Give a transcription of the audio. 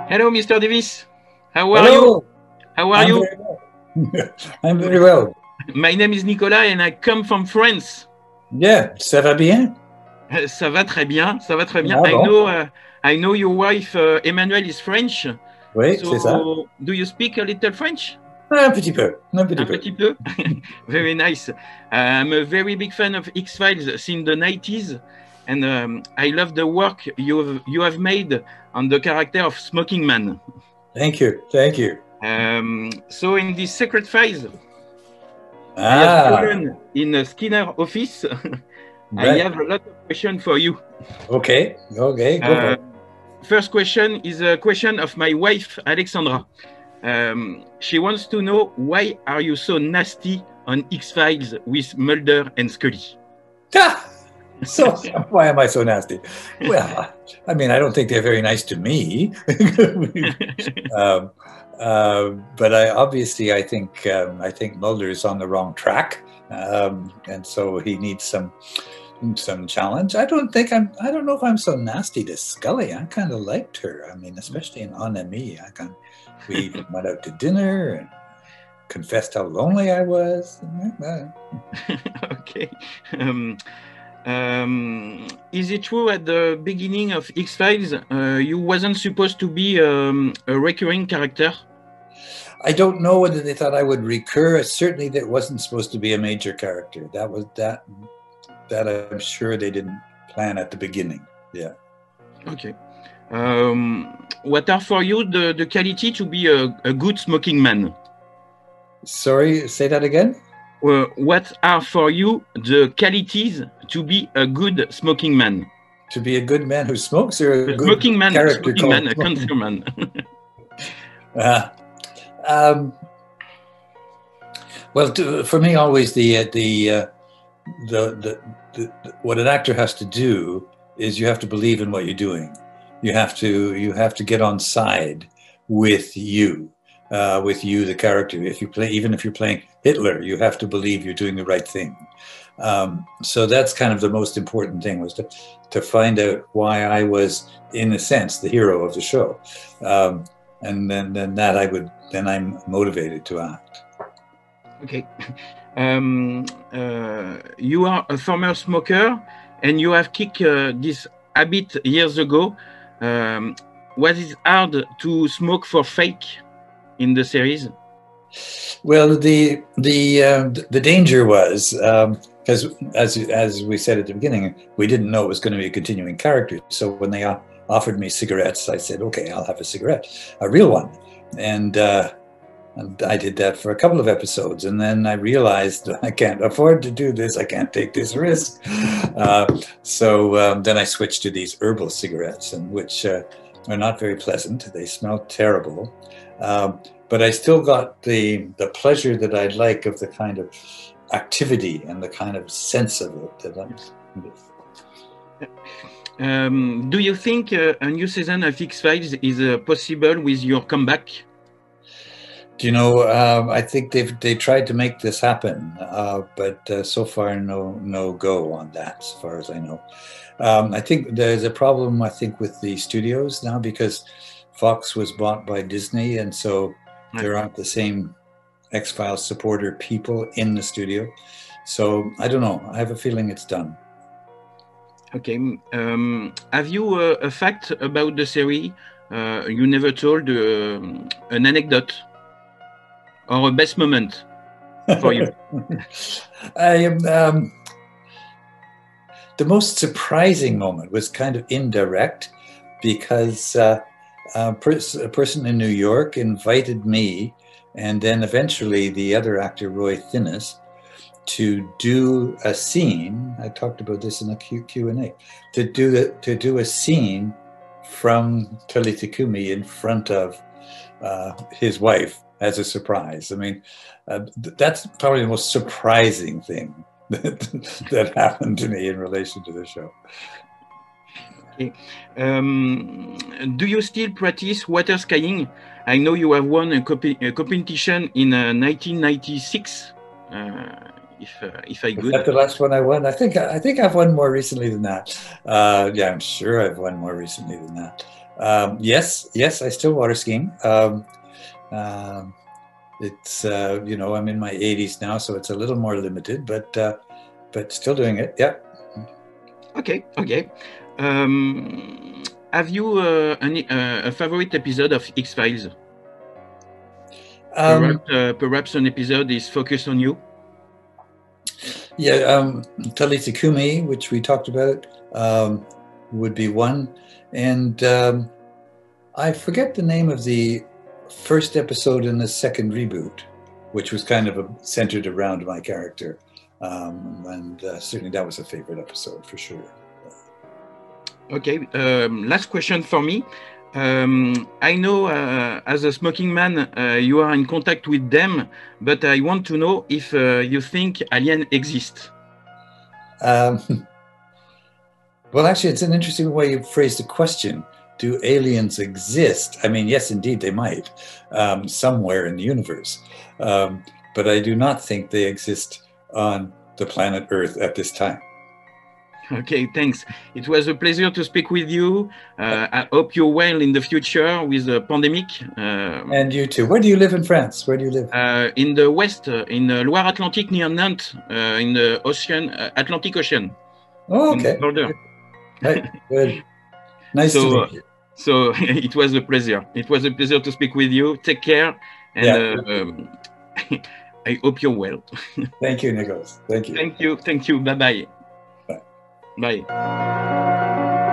Hello, Mr. Davis. How are you? Hello. How are I'm you? very well. I'm very well. My name is Nicolas and I come from France. Yeah, ça va bien? Ça va très bien, ça va très bien. Ah bon? I know your wife, Emmanuel, is French. Oui, c'est ça. So, do you speak a little French? Un petit peu, un petit Un peu. petit peu? Very nice. I'm a very big fan of Xfiles since the 90s. And I love the work you have made on the character of Smoking Man. Thank you, thank you. So in this secret files, I have Ah, fallen in a Skinner office. I right. have a lot of questions for you. Okay, okay, go for it. First question is a question of my wife, Alexandra. She wants to know, why are you so nasty on X-Files with Mulder and Scully? Ah, so why am I so nasty? Well, I mean, I don't think they're very nice to me. um, but I think Mulder is on the wrong track, and so he needs some challenge. I don't know if I'm so nasty to Scully. I kind of liked her. I mean, especially in Ennemi. We went out to dinner and confessed how lonely I was. Okay. Is it true at the beginning of X-Files you wasn't supposed to be a recurring character? I don't know whether they thought I would recur. Certainly, that wasn't supposed to be a major character. That I'm sure they didn't plan at the beginning. Yeah. Okay. What are for you the quality to be a good smoking man? Sorry, say that again. What are for you the qualities to be a good smoking man? To be a good man who smokes, or a good smoking man, character smoking man, a cancer man. Well, for me, always what an actor has to do is you have to believe in what you're doing. You have to get on side with you, the character. Even if you're playing Hitler, you have to believe you're doing the right thing. So that's kind of the most important thing, was to find out why I was, in a sense, the hero of the show, and then I'm motivated to act. Okay. You are a former smoker, and you have kicked this habit years ago. Was it hard to smoke for fake in the series? Well, the danger was, because as we said at the beginning, we didn't know it was going to be a continuing character. So when they offered me cigarettes, I said, okay, I'll have a cigarette, a real one. And I did that for a couple of episodes, and then I realized I can't afford to do this. I can't take this risk. So then I switched to these herbal cigarettes, and which are not very pleasant. They smell terrible. But I still got the pleasure that I like of the kind of activity and the kind of sense of it that I'm. Do you think a new season of X-Files is possible with your comeback? Do you know? I think they tried to make this happen, but so far no go on that, as far as I know. I think there's a problem, I think, with the studios now, because Fox was bought by Disney, and so there aren't the same X-Files supporter people in the studio. So I don't know. I have a feeling it's done. Okay. Have you a fact about the series you never told, an anecdote or a best moment for you? The most surprising moment was kind of indirect, because a person in New York invited me, and then eventually the other actor, Roy Thinnes, to do a scene. I talked about this in the Q&A. To do a scene from Tolitekumi in front of his wife as a surprise. I mean, that's probably the most surprising thing that happened to me in relation to the show. Okay. Do you still practice water skiing? I know you have won a competition in 1996 if I Was good. that the last one I won? I think I've won more recently than that. Yeah, I'm sure I've won more recently than that. Yes, I still water skiing. It's you know, I'm in my 80s now, so it's a little more limited, but still doing it. Yeah. Okay. Have you a favorite episode of Xfiles? Perhaps an episode is focused on you. Yeah, Talita Kumi, which we talked about, would be one, and I forget the name of the first episode in the second reboot, which was kind of centered around my character, and certainly that was a favorite episode for sure. Okay, last question for me. I know as a smoking man, you are in contact with them, but I want to know if you think aliens exist. Well, actually, it's an interesting way you phrase the question. Do aliens exist? I mean, yes, indeed, they might, somewhere in the universe. But I do not think they exist on the planet Earth at this time. Okay, thanks. It was a pleasure to speak with you. I hope you're well in the future with the pandemic. And you too. Where do you live in France? Where do you live? In the west, in the Loire-Atlantique near Nantes, in the ocean, Atlantic Ocean. Oh, okay. Right, good. Nice to meet you. So it was a pleasure. It was a pleasure to speak with you. Take care, and I hope you're well. Thank you, Nicholas. Thank you. Thank you. Bye-bye. Bye. Bye.